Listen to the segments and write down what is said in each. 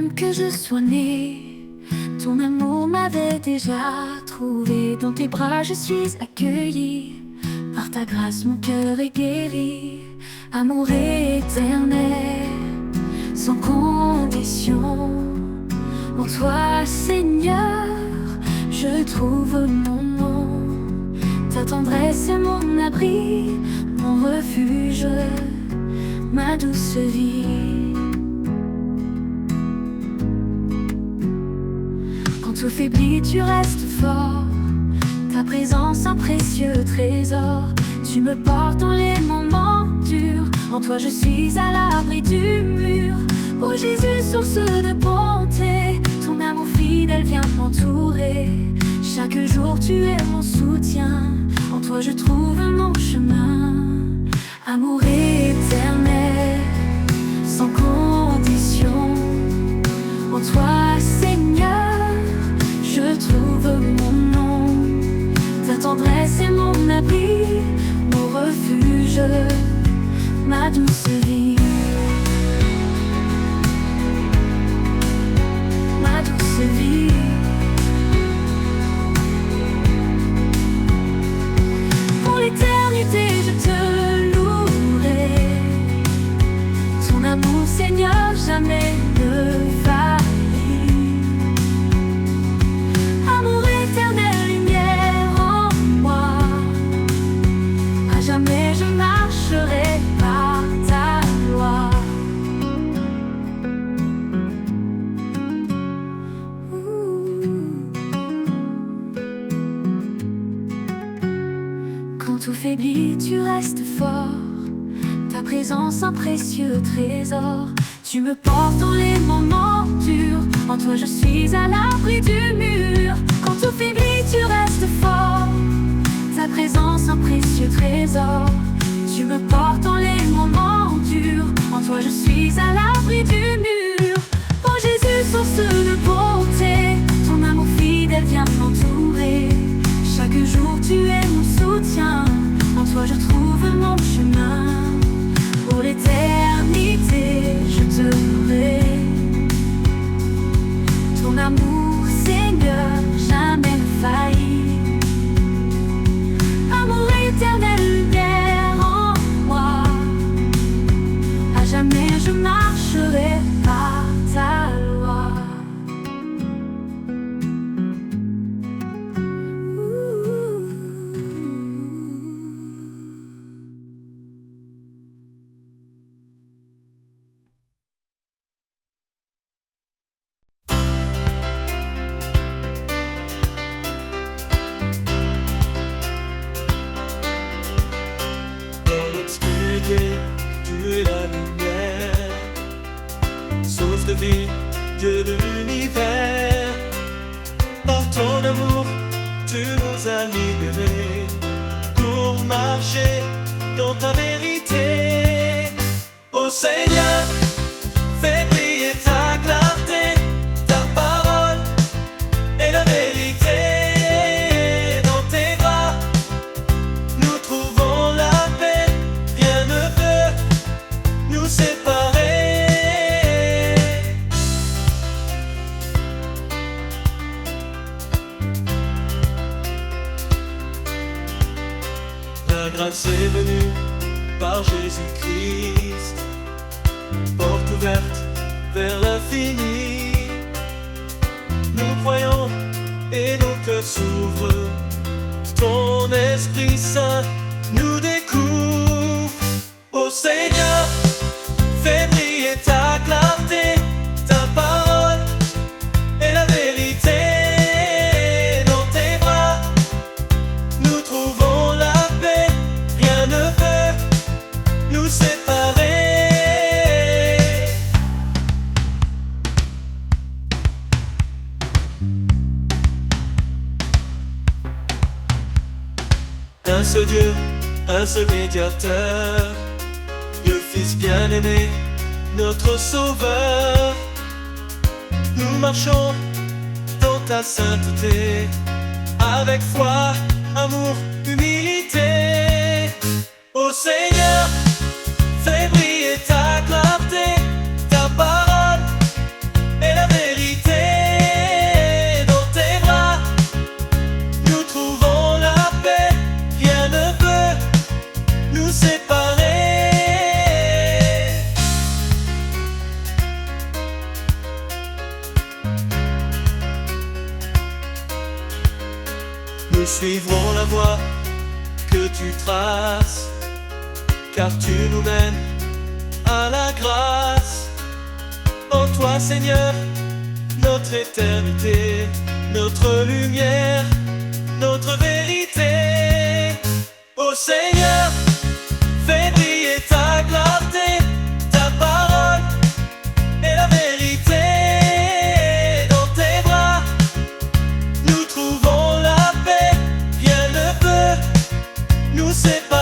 même que je sois née, ton amour m'avait déjà trouvé. Dans tes bras je suis accueillie, par ta grâce mon cœur est guéri. Amour éternel, sans condition, en toi Seigneur, je trouve mon nom. Ta tendresse est mon abri, mon refuge, ma douce vie. Quand tout faiblit, tu restes fort, ta présence un précieux trésor. Tu me portes dans les moments durs, en toi je suis à l'abri du mur. Oh Jésus, source de bonté, ton amour fidèle vient m'entourer. Chaque jour tu es mon soutien, en toi je trouve mon chemin. Amour éternel, sans condition, en toi Seigneur, je trouve mon nom. Ta tendresse est mon abri, mon refuge, ma douce vie. Ma douce vie. Pour l'éternité je te louerai, ton amour Seigneur jamais ne faillit. Amour éternel, lumière en moi, à jamais je marcherai par ta loi. Quand tout faiblit, tu restes fort, ta présence un précieux trésor. Tu me portes dans les moments durs, en toi je suis à l'abri du mur. Quand tout faiblit, tu restes fort, ta présence un précieux trésor. Tu me portes dans les moments durs, en toi je suis à l'abri du mur. Oh Jésus, source de bonté, ton amour fidèle vient m'entourer. Chaque jour tu es mon soutien, en toi je trouve mon chemin. Pour l'éternité je te louerai, ton amour Seigneur jamais ne faillit. Amour éternel, lumière en moi, à jamais je marcherai par ta loi. Dans l'obscurité, tu es la lumière, source de vie, Dieu de l'univers. Par ton amour, tu nous as libérés pour marcher dans ta vérité. Ô Seigneur, fais briller ta clarté, ta parole est la vérité. Dans tes bras, nous trouvons la paix, rien ne peut nous séparer. La grâce est venue par Jésus-Christ, porte ouverte vers l'infini. Nous croyons et nos cœurs s'ouvrent, ton Esprit Saint nous découvre. Ô Seigneur, fais briller ta clarté, ta parole est la vérité. Dans tes bras, nous trouvons la paix, rien ne peut nous séparer. Un seul Dieu, un seul médiateur, le Fils bien-aimé, notre Sauveur. Nous marchons dans ta sainteté, avec foi, amour, humilité. Ô Seigneur, fais briller ta clarté, ta parole est la suivrons la voie que tu traces, car tu nous mènes à la grâce. En toi, Seigneur, notre éternité, notre lumière, notre vérité. Ô Seigneur, fais briller ta clarté, ta parole et la vérité. Dans tes bras, nous trouvons la paix, rien ne peut nous séparer.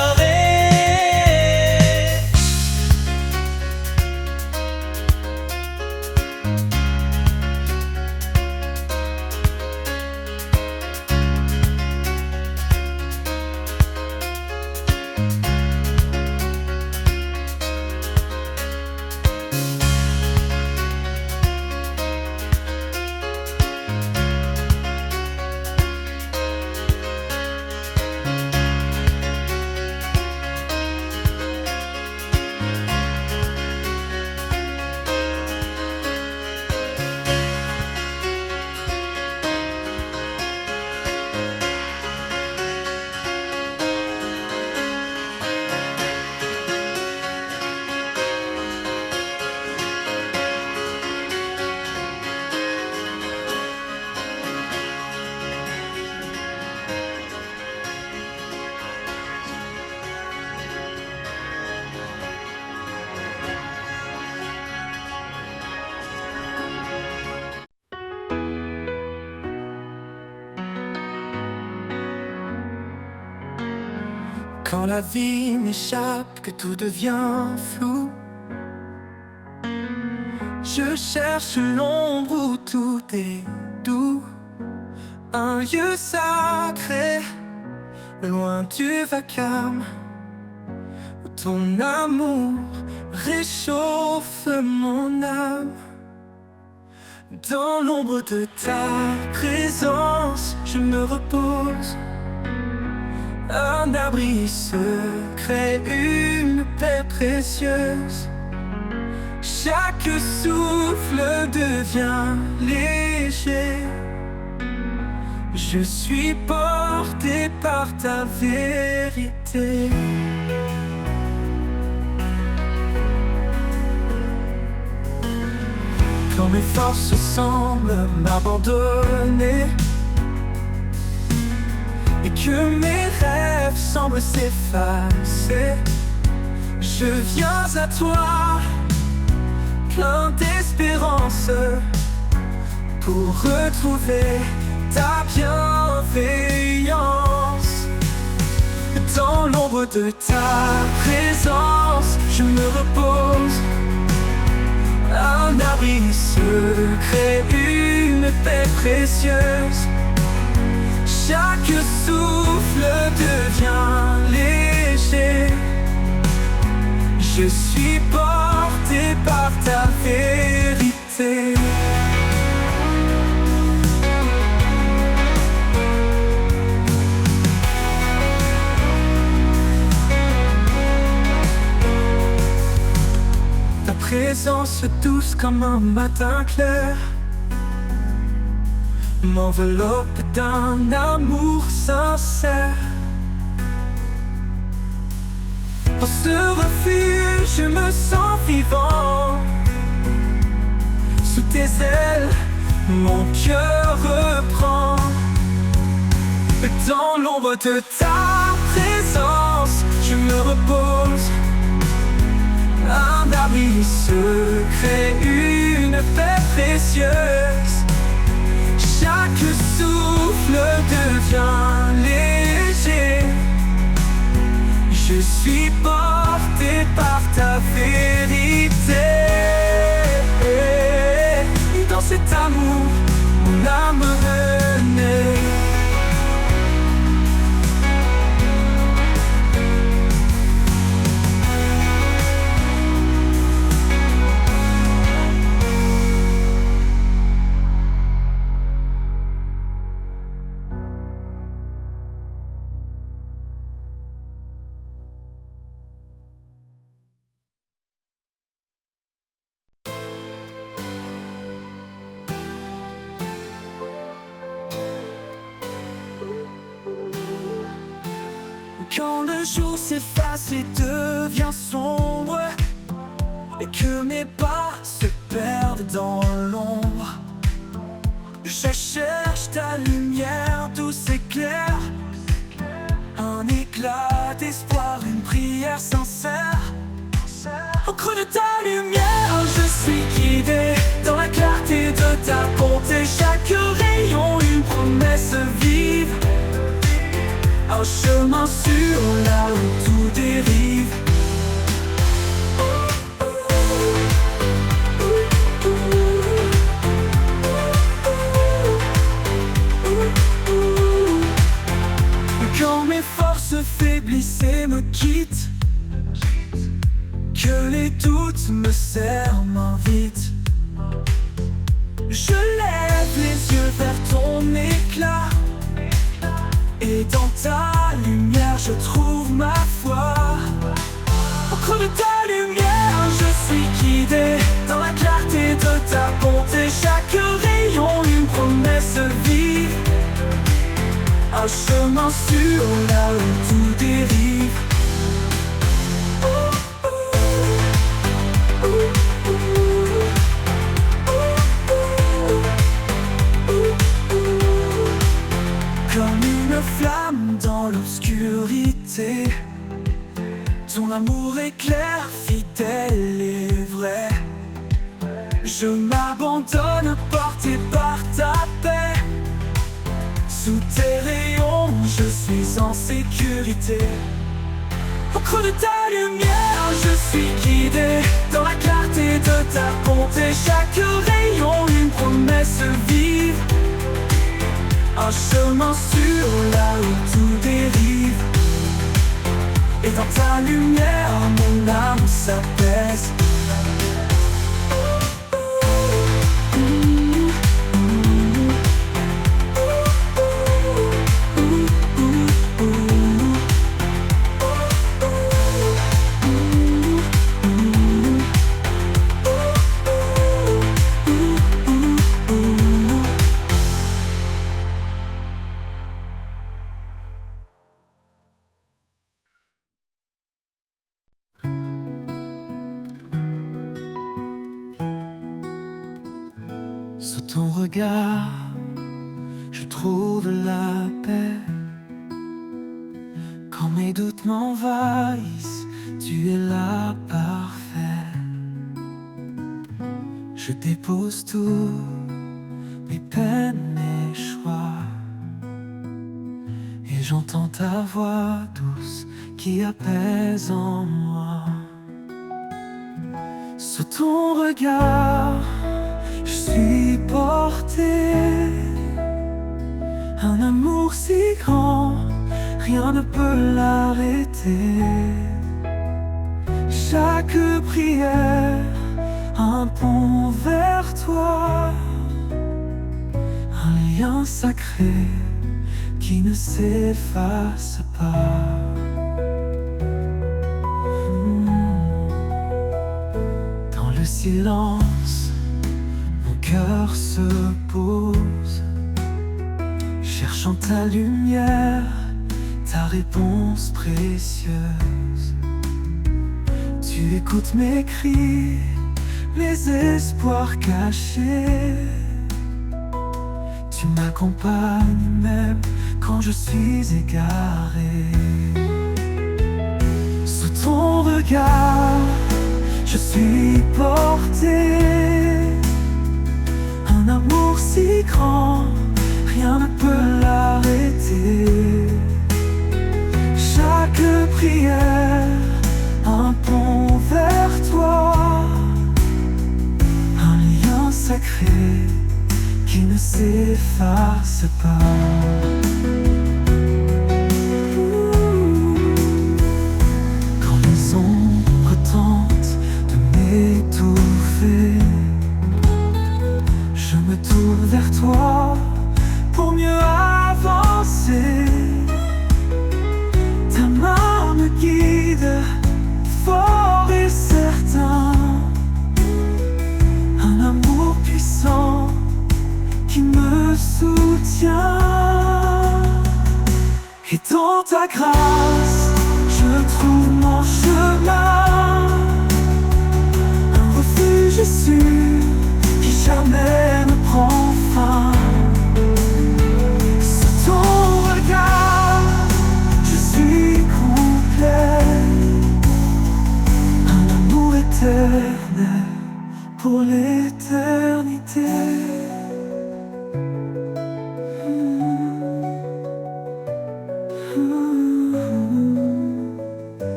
Quand la vie m'échappe, que tout devient flou, je cherche l'ombre où tout est doux. Un lieu sacré, loin du vacarme, où ton amour réchauffe mon âme. Dans l'ombre de ta présence, je me repose. Un abri secret, une paix précieuse. Chaque souffle devient léger. Je suis porté par ta vérité. Quand mes forces semblent m'abandonner et que mes rêves semblent s'effacer, je viens à toi, plein d'espérance, pour retrouver ta bienveillance. Dans l'ombre de ta présence, je me repose. Un abri secret, une paix précieuse. Chaque souffle devient léger. Je suis porté par ta vérité. Ta présence douce comme un matin clair m'enveloppe d'un amour sincère. En ce refuge, je me sens vivant. Sous tes ailes, mon cœur reprend. Dans l'ombre de ta présence, je me repose. Un abri secret, une paix précieuse. Chaque souffle devient léger. Je suis porté par ta vérité. Dans cet amour, mon âme renaît. Quand le jour s'efface et devient sombre, et que mes pas se perdent dans l'ombre, je cherche ta lumière douce et claire, un éclat d'espoir, une prière sincère. Au creux de ta lumière, je suis guidé dans la clarté de ta bonté. Chaque rayon, une promesse vive, un chemin sûr là où tout dérive. Quand mes forces faiblissent et me quittent, que les doutes me serrent, m'invitent, je lève les yeux vers ton éclat, et dans ta lumière je trouve ma foi. Au creux de ta lumière, je suis guidé dans la clarté de ta bonté. Chaque rayon, une promesse vive, un chemin sûr là où tout dérive. Comme une flamme dans l'obscurité, ton amour est clair, fidèle et vrai. Je m'abandonne porté par ta paix. Sous tes rayons, je suis en sécurité. Au creux de ta lumière, je suis guidé dans la clarté de ta bonté. Chaque rayon, une promesse vive, un chemin sûr là où tout dérive. Et dans ta lumière, mon âme s'apaise. Sous ton regard, je trouve la paix. Quand mes doutes m'envahissent, tu es là parfait. Je dépose tout, mes peines, mes choix, et j'entends ta voix douce qui apaise en moi. Sous ton regard, je suis porté, un amour si grand, rien ne peut l'arrêter. Chaque prière, un pont vers toi, un lien sacré qui ne s'efface pas. Dans le silence, mon cœur se pose, cherchant ta lumière, ta réponse précieuse. Tu écoutes mes cris, mes espoirs cachés. Tu m'accompagnes même quand je suis égaré. Sous ton regard, je suis porté, un amour si grand, rien ne peut l'arrêter. Chaque prière, un pont vers toi, un lien sacré qui ne s'efface pas. Quand les ombres tentent de m'étouffer, je me tourne vers toi pour mieux avancer. Ta main me guide, fort et certain, un amour puissant qui me soutient. Et dans ta grâce, pour l'éternité.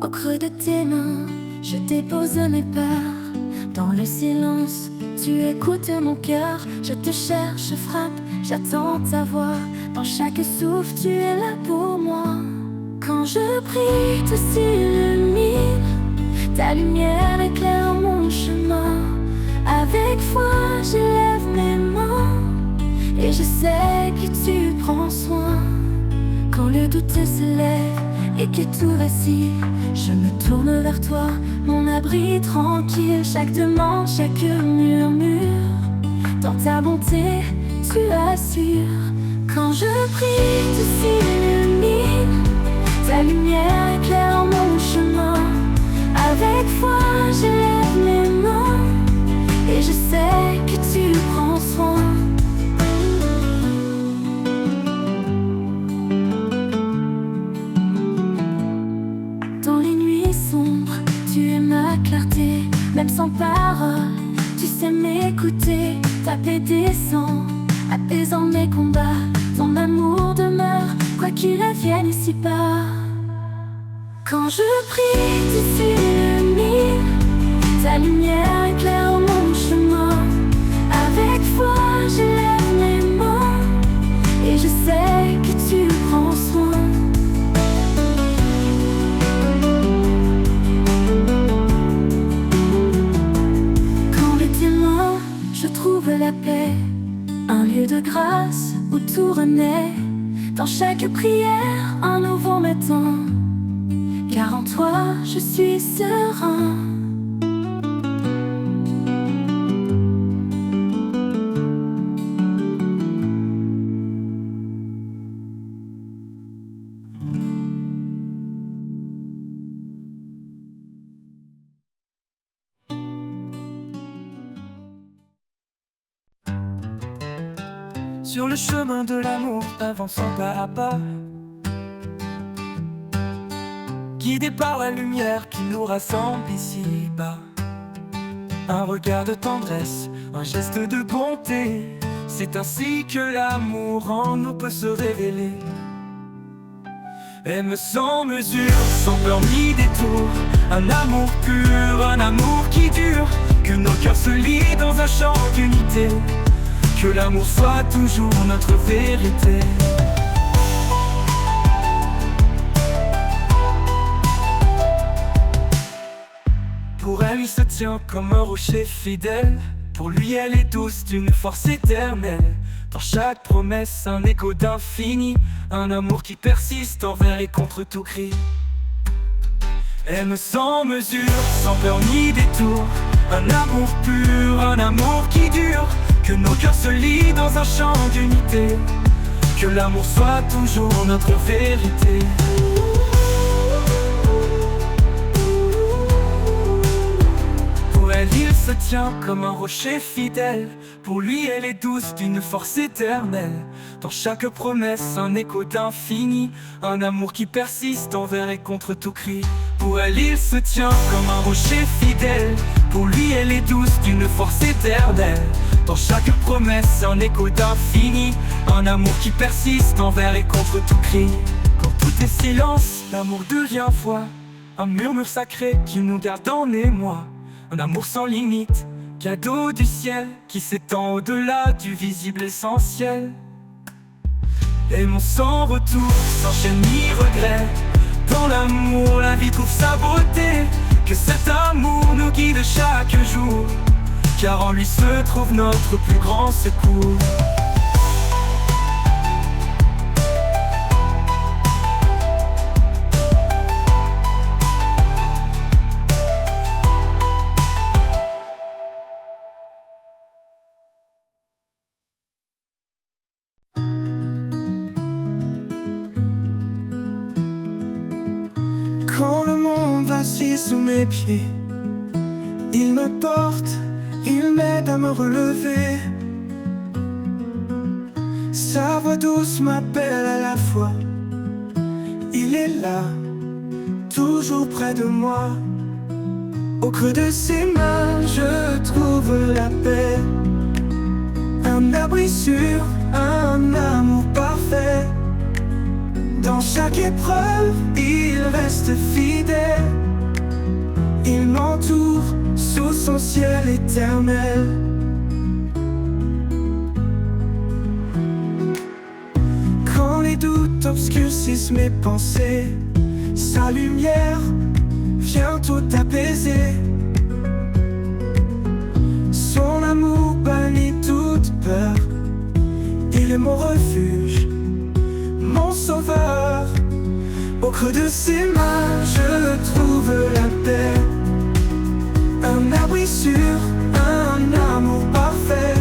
Au creux de tes mains, je dépose mes peurs. Dans le silence, tu écoutes mon cœur. Je te cherche, je frappe, j'attends ta voix. Dans chaque souffle, tu es là pour moi. Quand je prie, tout s'illumine. Ta lumière éclaire mon chemin. Avec foi, j'élève mes mains. Et je sais que tu prends soin. Quand le doute se lève et que tout vacille, je me tourne vers toi, mon abri tranquille. Chaque demande, chaque murmure, dans ta bonté, tu assures. Quand je prie, tout s'illumine. Ta lumière éclaire mon chemin. Avec foi, j'élève mes mains. Et je sais que tu prends soin. Même sans parole, tu sais m'écouter. Ta paix descend, apaisant mes combats. Ton amour demeure, quoi qu'il advienne ici-bas. Quand je prie, tu s'illumines. Ta lumière éclaire mon chemin. Avec foi, j'élève mes mains. Et je sais que tu prends soin. Je trouve la paix, un lieu de grâce où tout renaît. Dans chaque prière, un nouveau matin. Car en toi, je suis serein. Sur le chemin de l'amour, avançant pas à pas, guidé par la lumière qui nous rassemble ici-bas. Un regard de tendresse, un geste de bonté, c'est ainsi que l'amour en nous peut se révéler. Aime sans mesure, sans peur ni détour, un amour pur, un amour qui dure, que nos cœurs se lient dans un chant d'unité. Que l'amour soit toujours notre vérité. Pour elle, il se tient comme un rocher fidèle. Pour lui, elle est douce d'une force éternelle. Dans chaque promesse, un écho d'infini. Un amour qui persiste envers et contre tout cri. Aime sans mesure, sans peur ni détour. Un amour pur, un amour qui dure. Que nos cœurs se lient dans un chant d'unité. Que l'amour soit toujours notre vérité. Pour elle, il se tient comme un rocher fidèle. Pour lui, elle est douce d'une force éternelle. Dans chaque promesse, un écho d'infini. Un amour qui persiste envers et contre tout cri. Pour elle, il se tient comme un rocher fidèle. Pour lui, elle est douce d'une force éternelle. Dans chaque promesse, un écho d'infini. Un amour qui persiste envers et contre tout cri. Quand tout est silence, l'amour devient voix. Un murmure sacré qui nous garde en émoi. Un amour sans limite, cadeau du ciel, qui s'étend au-delà du visible essentiel. Aimons sans retour, sans chaîne ni regret. Dans l'amour, la vie trouve sa beauté. Que cet amour nous guide chaque jour. Car en lui se trouve notre plus grand secours. Quand le monde vacille sous mes pieds, il me porte, il m'aide à me relever. Sa voix douce m'appelle à la fois. Il est là, toujours près de moi. Au creux de ses mains, je trouve la paix. Un abri sûr, un amour parfait. Dans chaque épreuve, il reste fidèle. Il m'entoure sous son ciel éternel. Quand les doutes obscurcissent mes pensées, sa lumière vient tout apaiser. Son amour bannit toute peur. Il est mon refuge, mon sauveur. Au creux de ses mains, je trouve la paix. Un abri sûr, un amour parfait.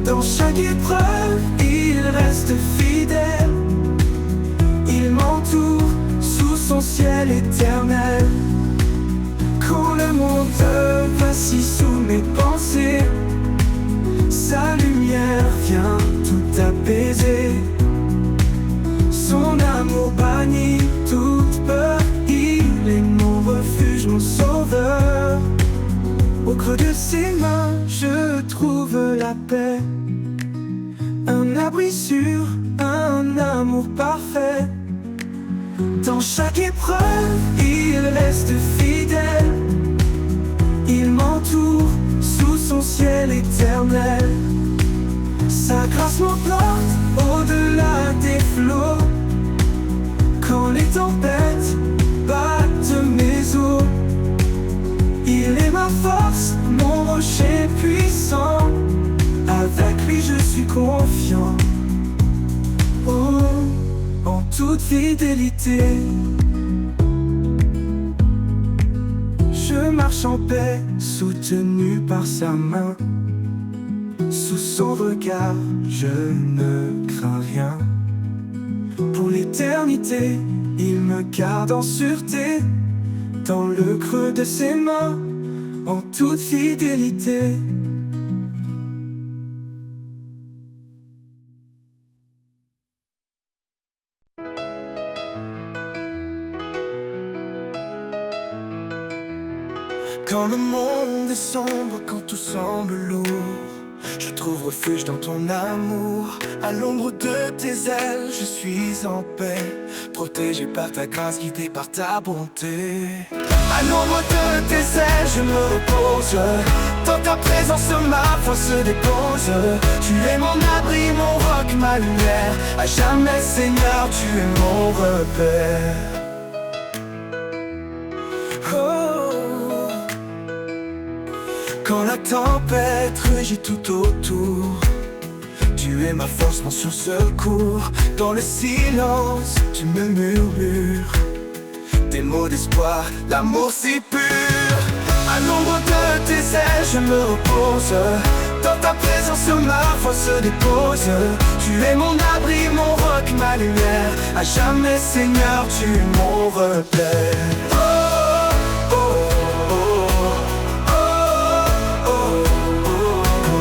Dans chaque épreuve, il reste fidèle. Il m'entoure sous son ciel éternel. Quand le monde vacille sous mes pensées, sa lumière vient tout apaiser. Son amour bannit toute peur. Il est mon refuge, mon sauveur. Au creux de ses mains, je trouve la paix. Un abri sûr, un amour parfait. Dans chaque épreuve, il reste fidèle. Il m'entoure sous son ciel éternel. Sa grâce m'emporte au-delà des flots. Quand les tempêtes battent mes os, il est ma force, mon rocher puissant. Avec lui je suis confiant. Oh, en toute fidélité. Je marche en paix, soutenu par sa main. Sous son regard, je ne crains rien. Pour l'éternité, il me garde en sûreté. Dans le creux de ses mains, en toute fidélité. Quand le monde est sombre, quand tout semble lourd, je trouve refuge dans ton amour. À l'ombre de tes ailes, je suis en paix, protégé par ta grâce, guidé par ta bonté. À l'ombre de tes ailes, je me repose. Dans ta présence, ma foi se dépose. Tu es mon abri, mon roc, ma lumière. À jamais, Seigneur, tu es mon repère. Quand la tempête rugit tout autour, tu es ma force, mon sûr secours. Dans le silence, tu me murmures des mots d'espoir, l'amour si pur. À l'ombre de tes ailes, je me repose. Dans ta présence, ma foi se dépose. Tu es mon abri, mon roc, ma lumière. À jamais, Seigneur, tu es mon repère.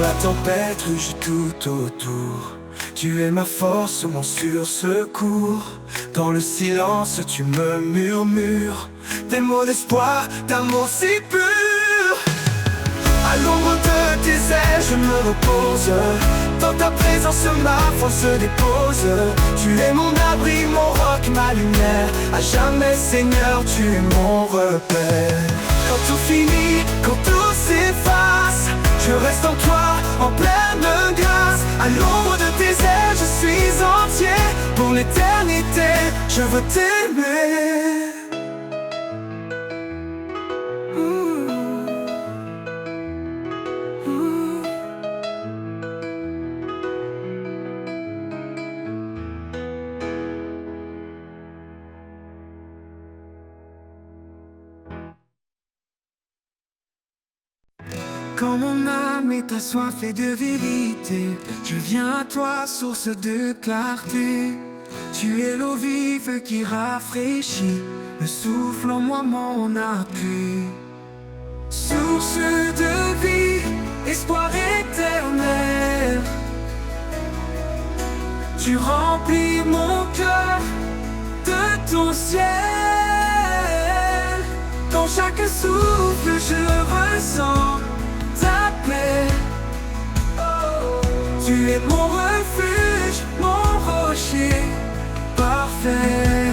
La tempête rugit tout autour. Tu es ma force, mon sûr secours. Dans le silence, tu me murmures des mots d'espoir, d'amour si pur. À l'ombre de tes ailes, je me repose. Dans ta présence, ma foi se dépose. Tu es mon abri, mon roc, ma lumière. À jamais, Seigneur, tu es mon repère. Quand tout finit, quand tout s'efface, je reste en toi, en pleine grâce. À l'ombre de tes ailes, je suis entier. Pour l'éternité, je veux t'aimer. Quand mon âme est assoiffée de vérité, je viens à toi, source de clarté. Tu es l'eau vive qui rafraîchit le souffle en moi mon appui. Source de vie, espoir éternel, tu remplis mon cœur de ton ciel. Dans chaque souffle je ressens ta paix. Tu es mon refuge, mon rocher parfait.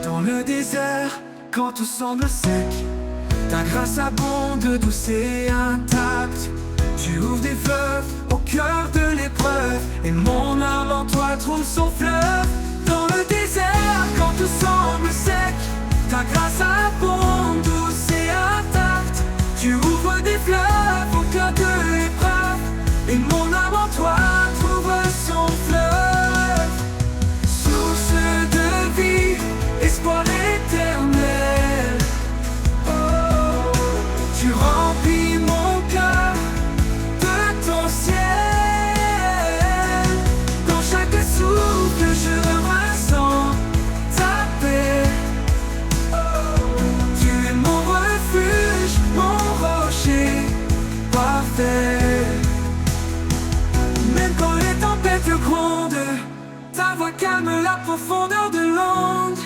Dans le désert, quand tout semble sec, ta grâce abonde, douce et intacte. Tu ouvres des fleuves au cœur de l'épreuve, et mon âme en toi trouve son fleuve. Dans le désert, quand tout semble sec, ta grâce abonde, douce et intacte. Tu ouvres des fleuves au cœur de l'épreuve, et mon âme en toi trouve son fleuve. Source de vie, espoir éternel, tu remplis mon cœur de ton ciel. Dans chaque souffle je ressens ta paix. Tu es mon refuge, mon rocher parfait. Même quand les tempêtes grondent, ta voix calme la profondeur de l'onde.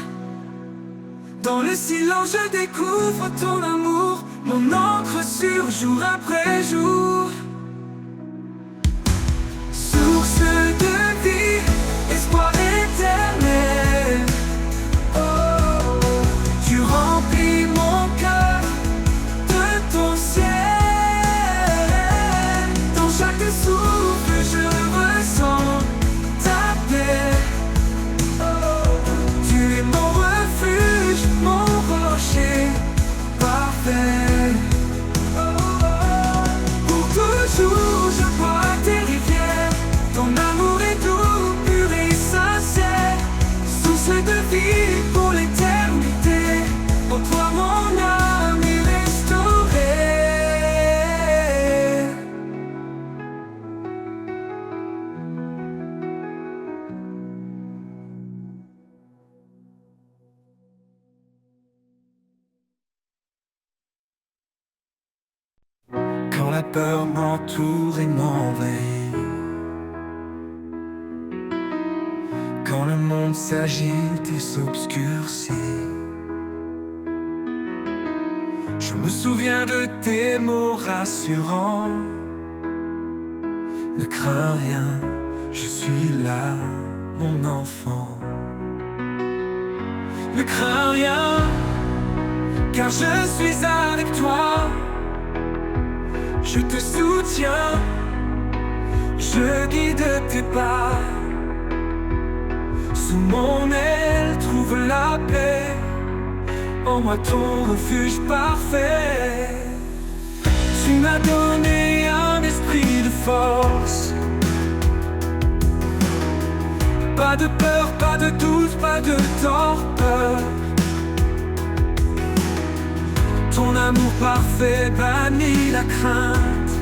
Dans le silence je découvre ton amour, mon encre sûre jour après jour. Source de vie, espoir éternel, tu remplis mon cœur de ton ciel. Dans chaque souffle je ressens ta paix. Tu es mon refuge, mon rocher parfait. Pour toujours je bois tes rivières, ton amour est doux, pur et sincère. Source de vie pour l'éternité, en toi mon âme est restaurée. Quand la peur m'entoure et m'envahit, quand le monde s'agite et s'obscurcit, je me souviens de tes mots rassurants. Ne crains rien, je suis là, mon enfant. Ne crains rien, car je suis avec toi. Je te soutiens, je guide tes pas. Sous mon aile, trouve la paix. En moi ton refuge parfait. Tu m'as donné un esprit de force. Pas de peur, pas de doute, pas de torpeur. Ton amour parfait bannit la crainte.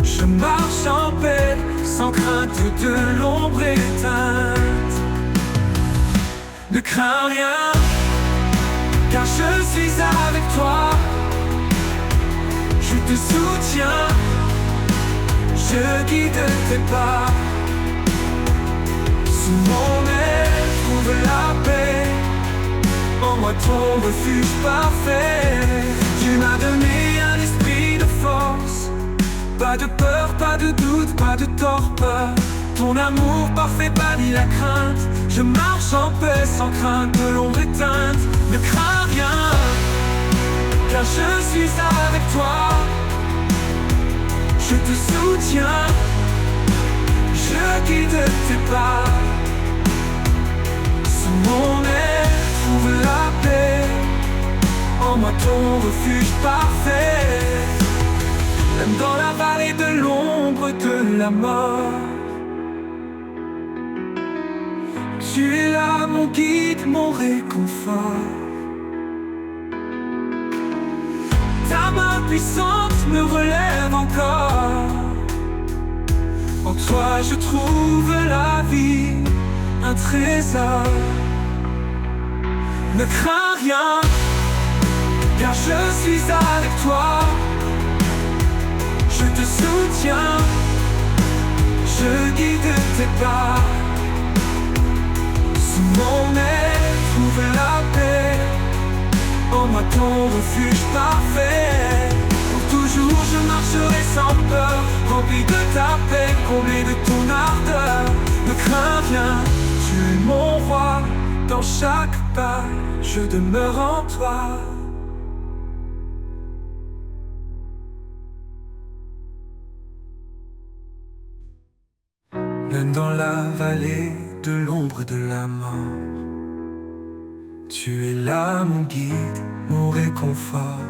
Je marche en paix, sans crainte de l'ombre éteinte. Ne crains rien, car je suis avec toi. Je te soutiens, je guide tes pas. Sous mon aile, trouve la paix. En moi ton refuge parfait. Tu m'as donné un esprit de force. Pas de peur, pas de doute, pas de torpeur. Ton amour parfait bannit la crainte. Je marche en paix sans crainte de l'ombre éteinte. Ne crains rien, car je suis avec toi. Je te soutiens, je guide tes pas. Sous mon aile, trouve la paix. En moi ton refuge parfait. Même dans la vallée de l'ombre de la mort, tu es là mon guide, mon réconfort. Ta main puissante me relève encore. En toi je trouve la vie, un trésor. Ne crains rien, car je suis avec toi. Je te soutiens, je guide tes pas. Sous mon aile, trouve la paix. En moi ton refuge parfait. Pour toujours je marcherai sans peur, rempli de ta paix, comblé de ton ardeur. Ne crains rien, tu es mon roi. Dans chaque pas, je demeure en toi. Même dans la vallée de l'ombre de la mort, tu es là mon guide, mon réconfort.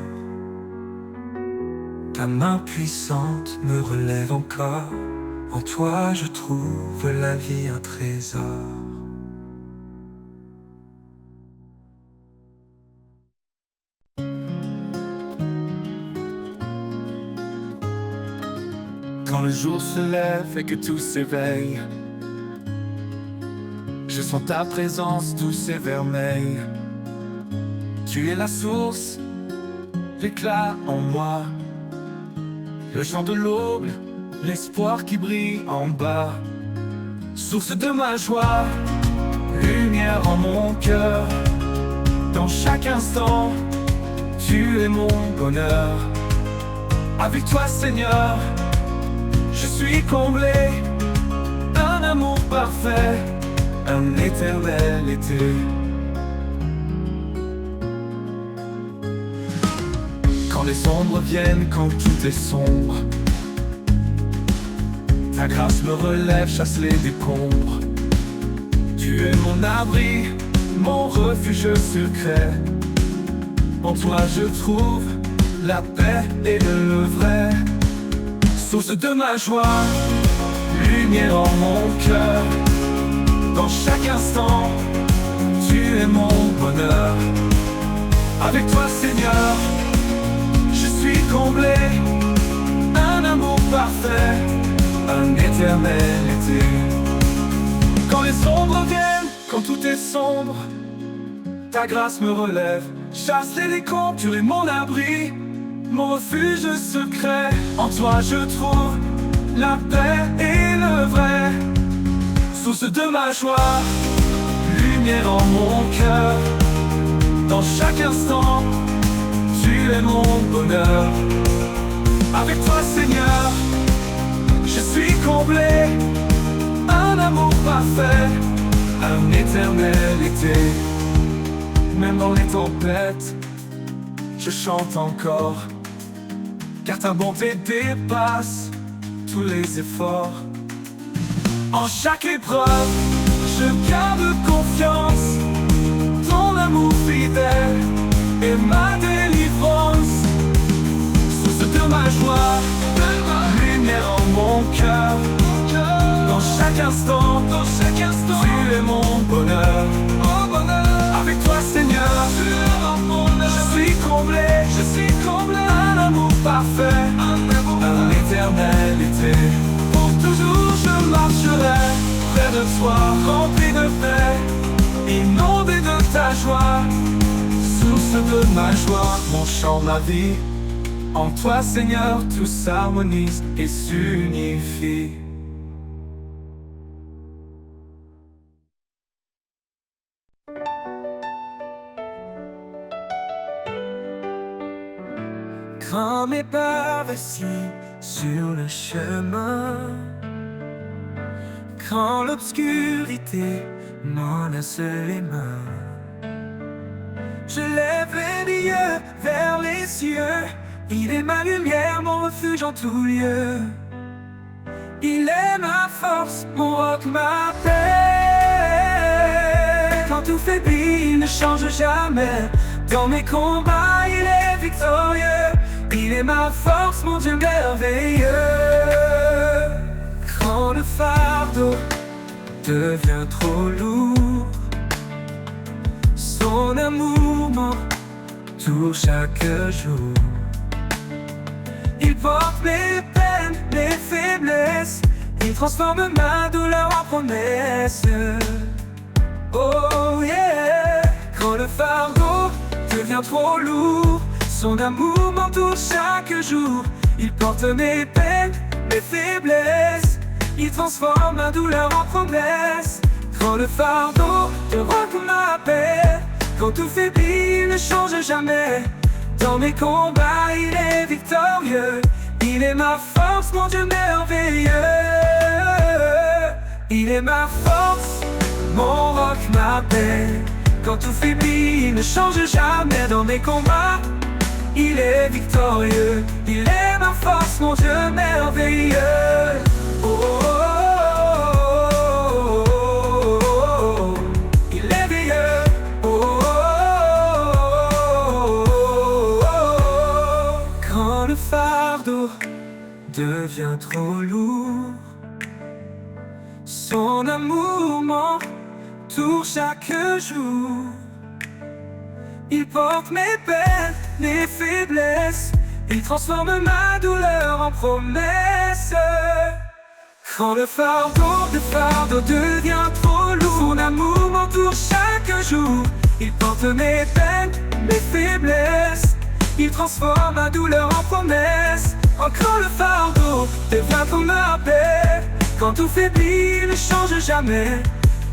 Ta main puissante me relève encore. En toi je trouve la vie un trésor. Quand le jour se lève et que tout s'éveille, je sens ta présence douce et vermeille. Tu es la source, l'éclat en moi, le chant de l'aube, l'espoir qui brille en bas. Source de ma joie, lumière en mon cœur. Dans chaque instant, tu es mon bonheur. Avec toi Seigneur, je suis comblé. Un amour parfait, un éternel été. Quand les ombres viennent, quand tout est sombre, ta grâce me relève, chasse les décombres. Tu es mon abri, mon refuge secret. En toi je trouve la paix et le vrai. Source de ma joie, lumière en mon cœur. Dans chaque instant, tu es mon bonheur. Avec toi Seigneur, je suis comblé. Un amour parfait, un éternel été. Quand les ombres viennent, quand tout est sombre, ta grâce me relève, chasse les décombres. Tu es mon abri, mon refuge secret. En toi je trouve la paix et le vrai. Source de ma joie, lumière en mon cœur. Dans chaque instant, tu es mon bonheur. Avec toi Seigneur, je suis comblé. Un amour parfait, un éternel été. Même dans les tempêtes, je chante encore, car ta bonté dépasse tous les efforts. En chaque épreuve, je garde confiance. Ton amour fidèle est ma délivrance. Source de ma joie, lumière en mon cœur. Dans chaque instant, tu es mon bonheur. Avec toi Seigneur, je suis comblé. Un amour parfait, un éternel été. Pour toujours je marcherai près de toi, rempli de paix, inondé de ta joie. Source de ma joie, mon chant, ma vie. En toi Seigneur, tout s'harmonise et s'unifie. Quand mes pas vacillent sur le chemin, quand l'obscurité menace les mains, je lève les yeux vers les cieux. Il est ma lumière, mon refuge en tout lieu. Il est ma force, mon roc, ma paix. Quand tout faiblit, il ne change jamais. Dans mes combats, il est victorieux. Il est ma force, mon Dieu merveilleux. Quand le fardeau devient trop lourd, son amour m'entoure chaque jour. Il porte mes peines, mes faiblesses. Il transforme ma douleur en promesse. Oh yeah. Quand le fardeau devient trop lourd, son amour m'entoure chaque jour. Il porte mes peines, mes faiblesses, il transforme ma douleur en promesse. Quand le fardeau te rend comme ma paix, quand tout faiblit, il ne change jamais. Dans mes combats, il est victorieux. Il est ma force, mon Dieu merveilleux. Il est ma force, mon roc, ma paix. Quand tout faiblit, il ne change jamais. Dans mes combats, il est victorieux. Il est ma force, mon Dieu merveilleux. Oh, oh, oh, oh, oh. Il est veilleux. Oh, oh, oh, oh. Quand le fardeau devient trop lourd, son amour m'entoure chaque jour. Il porte mes peines, mes faiblesses, il transforme ma douleur en promesse. Quand le fardeau devient trop lourd, son amour m'entoure chaque jour. Il porte mes peines, mes faiblesses, il transforme ma douleur en promesse. Quand le fardeau devient comme ma paix, quand tout faiblit, il ne change jamais.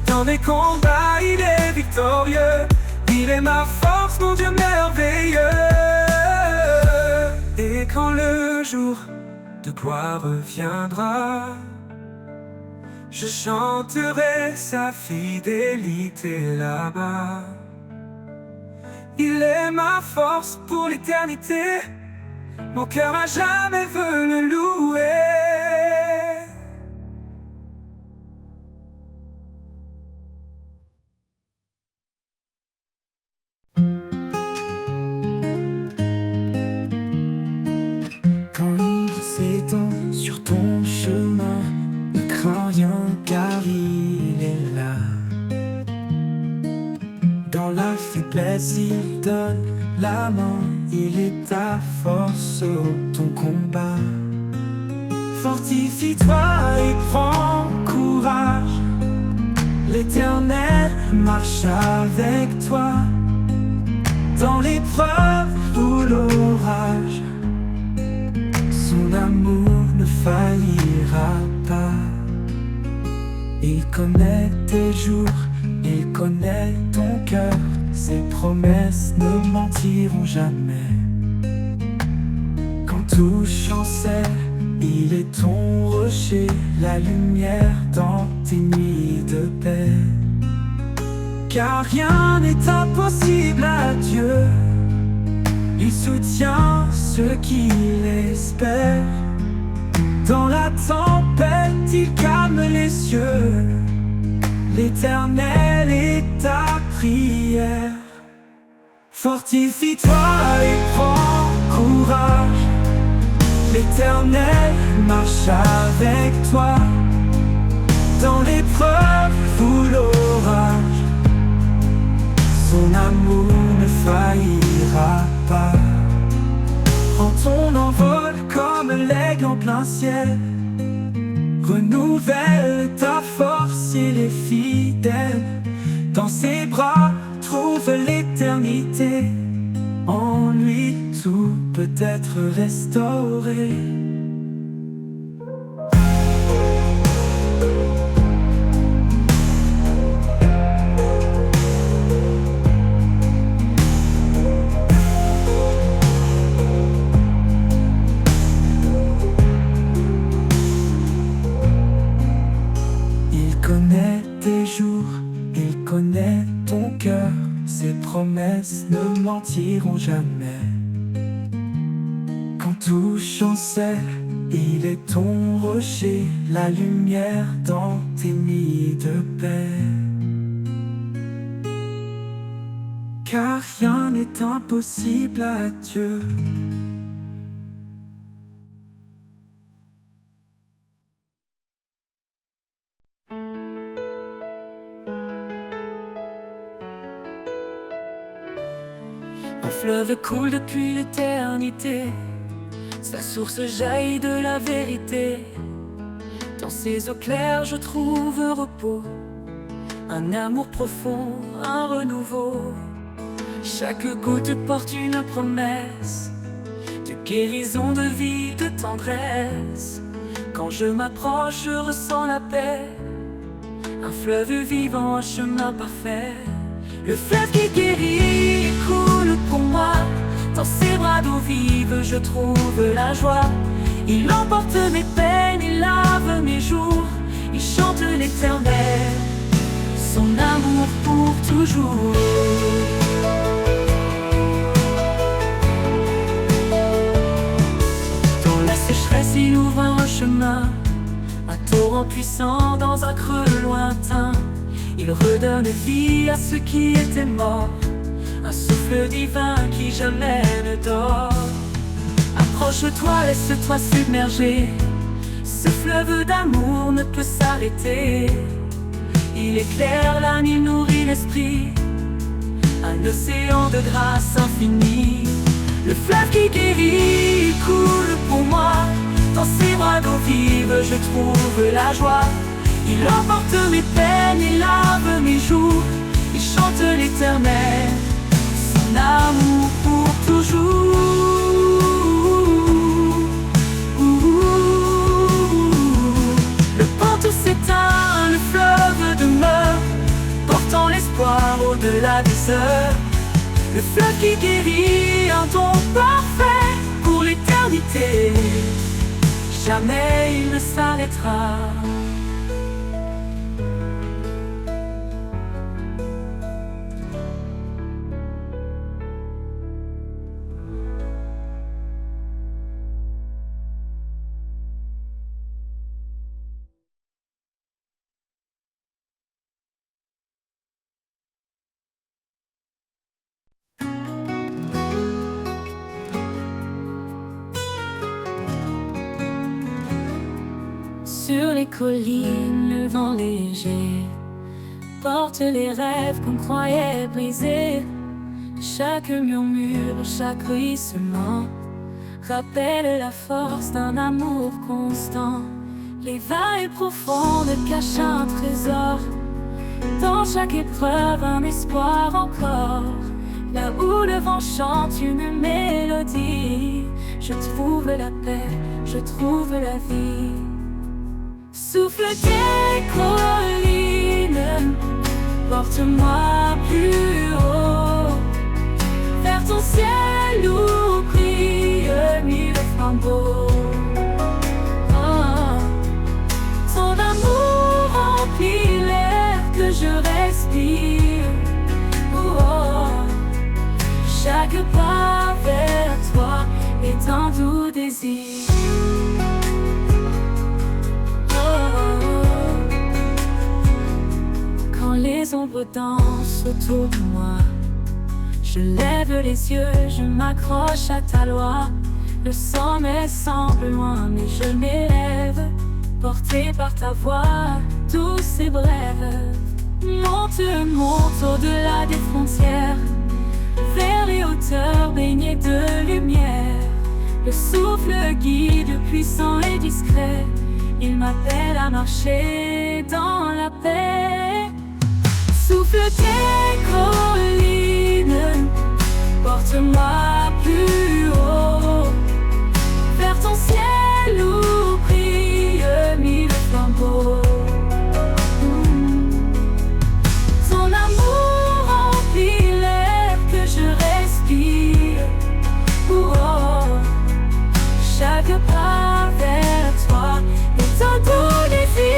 Dans mes combats, il est victorieux. Il est ma force, mon Dieu merveilleux. Et quand le jour de gloire reviendra, je chanterai sa fidélité là-bas. Il est ma force pour l'éternité. Mon cœur à jamais veut le louer. Quand il s'étend sur ton chemin, ne crains rien car il est là. Dans la faiblesse, il donne la main. Il est ta force au ton combat. Fortifie-toi et prends courage. L'Éternel marche avec toi. Dans l'épreuve ou l'orage, son amour ne faillira pas. Il connaît tes jours, il connaît ton cœur. Ses promesses ne mentiront jamais. Quand tout chancelle, il est ton rocher, la lumière dans tes nuits de paix. Car rien n'est impossible à Dieu. Il soutient ceux qui l'espèrent. Dans la tempête, il calme les cieux. L'Éternel est ta prière. Fortifie-toi et prends courage. L'Éternel marche avec toi. Dans l'épreuve ou l'orage, son amour ne faillira pas. Prends ton envol comme l'aigle en plein ciel. Renouvelle ta force, il est fidèle. Dans ses bras, trouve l'éternité. En lui, tout peut être restauré. Il connaît tes jours, il connaît ton cœur. Ses promesses ne mentiront jamais. Quand tout chancelle, il est ton rocher, la lumière dans tes nuits de paix. Car rien n'est impossible à Dieu. Un fleuve coule depuis l'éternité, sa source jaillit de la vérité. Dans ses eaux claires je trouve repos, un amour profond, un renouveau. Chaque goutte porte une promesse de guérison, de vie, de tendresse. Quand je m'approche, je ressens la paix, un fleuve vivant, un chemin parfait. Le fleuve qui guérit coule pour moi. Dans ses bras d'eau vive, je trouve la joie. Il emporte mes peines, il lave mes jours. Il chante l'éternel, son amour pour toujours. Dans la sécheresse, il ouvre un chemin, un torrent puissant dans un creux lointain. Il redonne vie à ceux qui étaient morts, un souffle divin qui jamais ne dort. Approche-toi, laisse-toi submerger, ce fleuve d'amour ne peut s'arrêter. Il éclaire l'âme, il nourrit l'esprit, un océan de grâce infinie. Le fleuve qui guérit coule pour moi. Dans ses bras d'eau vive, je trouve la joie. Il emporte mes peines, il lave mes jours. Il chante l'éternel, son amour pour toujours. Le pantou s'éteint, le fleuve demeure, portant l'espoir au-delà des heures. Le fleuve qui guérit, un don parfait pour l'éternité. Jamais il ne s'arrêtera. Sur les collines, le vent léger porte les rêves qu'on croyait brisés. Chaque murmure, chaque ruissellement rappelle la force d'un amour constant. Les vagues profondes cachent un trésor, dans chaque épreuve un espoir encore. Là où le vent chante une mélodie, je trouve la paix, je trouve la vie. Souffle des collines, porte-moi plus haut, vers ton ciel où brille mille flambeaux. Oh, ton amour remplit l'air que je respire. Oh, chaque pas vers toi est un doux désir. Les ombres dansent autour de moi, je lève les yeux, je m'accroche à ta loi. Le sommet semble loin, mais je m'élève, porté par ta voix douce et brève. Monte, monte au-delà des frontières, vers les hauteurs baignées de lumière. Le souffle guide, puissant et discret, il m'appelle à marcher dans la paix. Souffle des collines, porte-moi plus haut, vers ton ciel où brille mille flambeaux. Ton amour remplit l'air que je respire. Oh, chaque pas vers toi est un doux défi.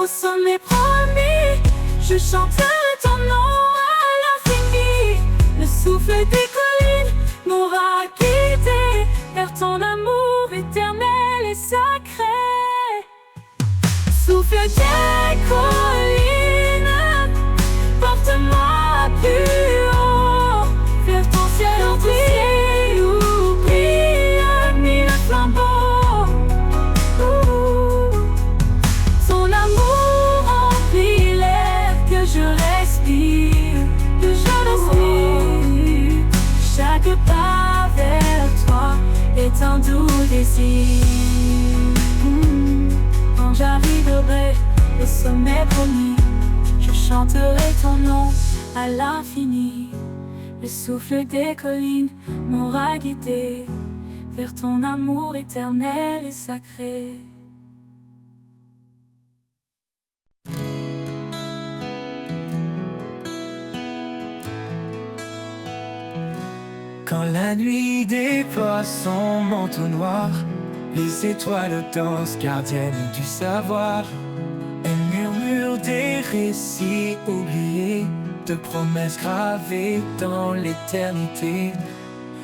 Sommet promis, je chanterai ton nom à l'infini. Le souffle des collines m'aura guidé vers ton amour éternel et sacré. Souffle des collines, porte-moi plus haut, vers ton ciel entier où brillent mille flambeaux. Chaque pas vers nos désirs. Quand j'arriverai au sommet promis, je chanterai ton nom à l'infini. Le souffle des collines m'aura guidé vers ton amour éternel et sacré. Quand la nuit déploie son manteau noir, les étoiles dansent gardiennes du savoir. Elles murmurent des récits oubliés, de promesses gravées dans l'éternité.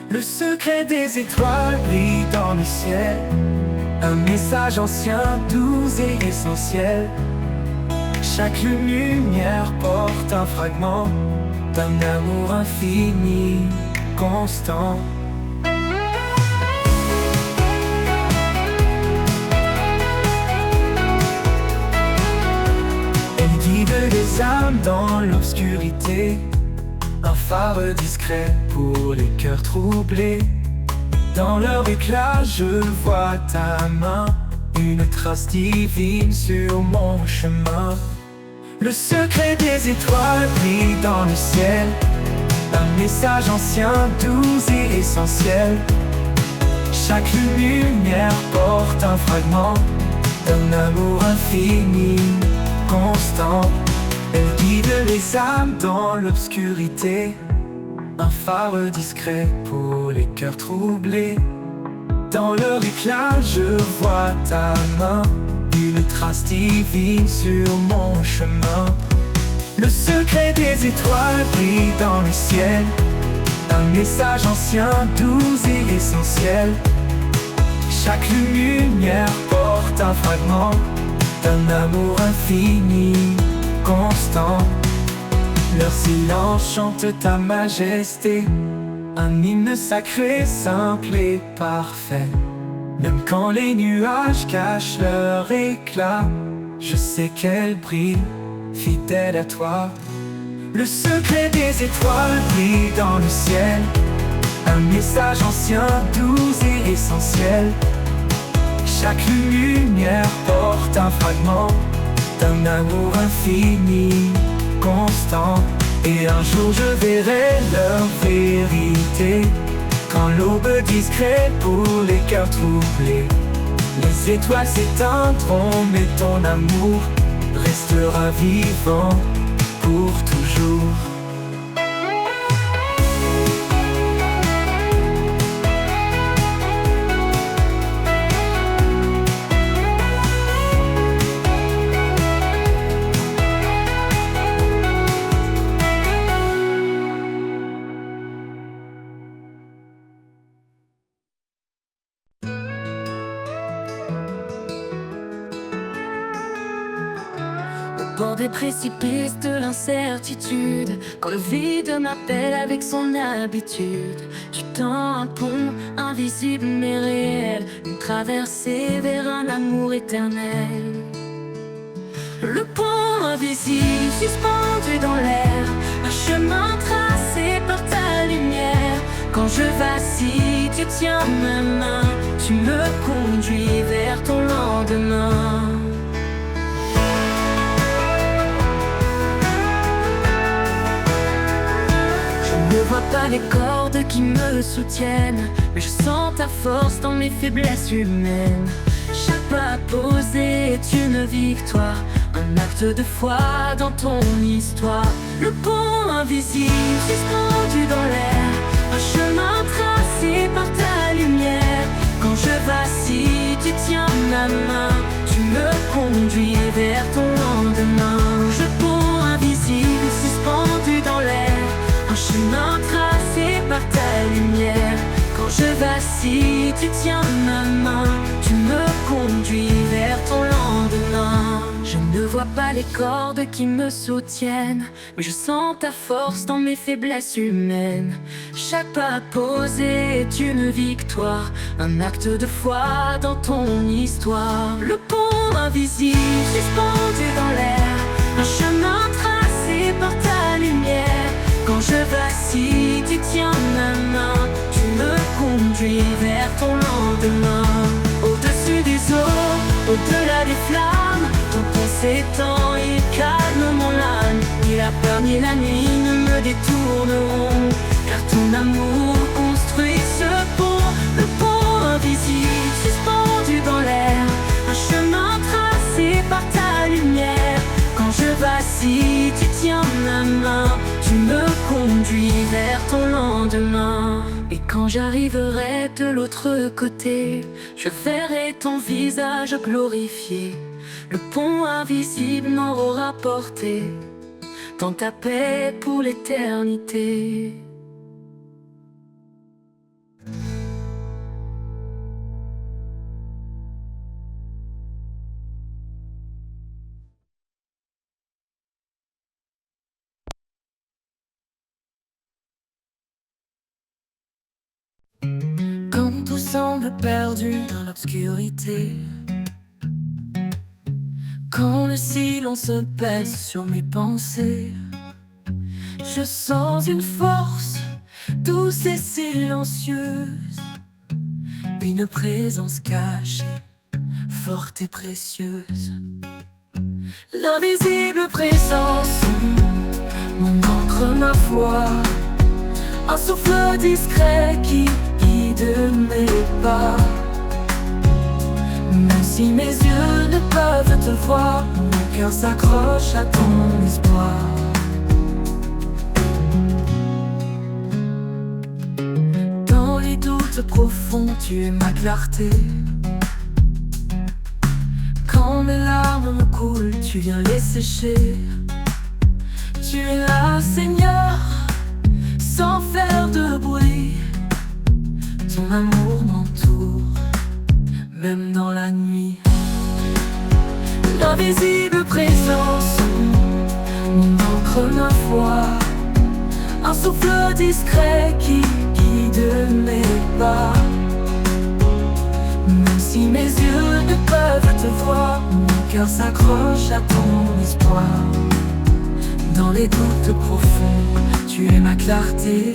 Le secret des étoiles brille dans le ciel, un message ancien, doux et essentiel. Chaque lumière porte un fragment d'un amour infini, constant. Elle guide les âmes dans l'obscurité, un phare discret pour les cœurs troublés. Dans leur éclat je vois ta main, une trace divine sur mon chemin. Le secret des étoiles brille dans le ciel, un message ancien, doux et essentiel. Chaque lumière porte un fragment d'un amour infini, constant. Elle guide les âmes dans l'obscurité, un phare discret pour les cœurs troublés. Dans leur éclat je vois ta main, une trace divine sur mon chemin. Le secret des étoiles brille dans le ciel, un message ancien, doux et essentiel. Chaque lumière porte un fragment d'un amour infini, constant. Leur silence chante ta majesté, un hymne sacré, simple et parfait. Même quand les nuages cachent leur éclat, je sais qu'elle brille, fidèle à toi. Le secret des étoiles brille dans le ciel, un message ancien, doux et essentiel. Chaque lumière porte un fragment d'un amour infini, constant. Et un jour je verrai leur vérité, quand l'aube discrète pour les cœurs troublés. Les étoiles s'éteindront, mais ton amour restera vivant pour toujours. Au bord des précipices de l'incertitude, quand le vide m'appelle avec son habitude, je tends un pont invisible mais réel, une traversée vers un amour éternel. Le pont invisible suspendu dans l'air, un chemin tracé par ta lumière. Quand je vacille, tu tiens ma main, tu me conduis vers ton lendemain. Je ne vois pas les cordes qui me soutiennent, mais je sens ta force dans mes faiblesses humaines. Chaque pas posé est une victoire, un acte de foi dans ton histoire. Le pont invisible suspendu dans l'air, un chemin tracé par ta lumière. Quand je vacille, tu tiens ma main, tu me conduis vers ton lendemain. Le pont invisible suspendu dans l'air, un chemin tracé par ta lumière. Quand je vacille, tu tiens ma main, tu me conduis vers ton lendemain. Je ne vois pas les cordes qui me soutiennent, mais je sens ta force dans mes faiblesses humaines. Chaque pas posé est une victoire, un acte de foi dans ton histoire. Le pont invisible suspendu dans l'air, un chemin tracé par ta lumière. Quand je vacille, tu tiens ma main, tu me conduis vers ton lendemain. Au-dessus des eaux, au-delà des flammes, ton pont s'étend, il calme mon âme. Ni la peur ni la nuit ne me détourneront, car ton amour construit ce pont. Le pont invisible suspendu dans l'air, un chemin tracé par ta lumière. Quand je vacille, tu tiens ma main, tu me conduis vers ton lendemain. Et quand j'arriverai de l'autre côté, je verrai ton visage glorifié. Le pont invisible m'aura porté dans ta paix pour l'éternité. Quand tout semble perdu dans l'obscurité, quand le silence pèse sur mes pensées, je sens une force douce et silencieuse, une présence cachée, forte et précieuse. L'invisible présence, mon encre, ma foi, un souffle discret qui guide mes pas. Même si mes yeux ne peuvent te voir, mon cœur s'accroche à ton espoir. Dans les doutes profonds, tu es ma clarté. Quand mes larmes me coulent, tu viens les sécher. Tu es là, Seigneur, sans faire de bruit. Ton amour m'entoure, même dans la nuit. L'invisible présence, mon encre, ma foi, un souffle discret qui guide mes pas. Même si mes yeux ne peuvent te voir, mon cœur s'accroche à ton espoir. Dans les doutes profonds, tu es ma clarté.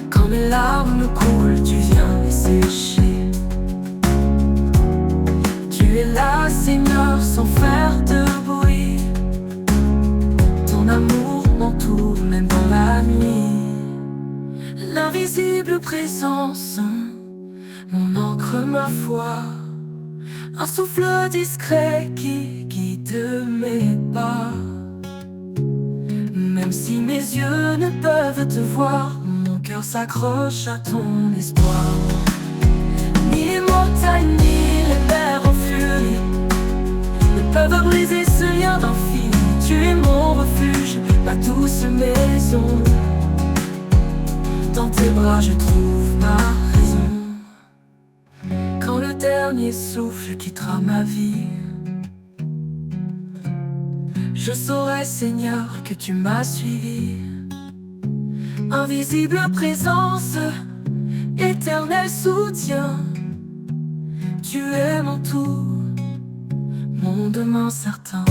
Quand mes larmes coulent, tu viens les sécher. Tu es là, Seigneur, sans faire de bruit. Ton amour m'entoure, même dans la nuit. L'invisible présence, mon encre, ma foi, un souffle discret qui guide mes pas. Même si mes yeux ne peuvent te voir, mon cœur s'accroche à ton espoir. Ni les montagnes, ni les mers en furie ne peuvent briser ce lien d'infini. Tu es mon refuge, ma douce maison. Dans tes bras je trouve ma raison. Quand le dernier souffle quittera ma vie, je saurai, Seigneur, que tu m'as suivi. Invisible présence, éternel soutien, tu es mon tout, mon demain certain.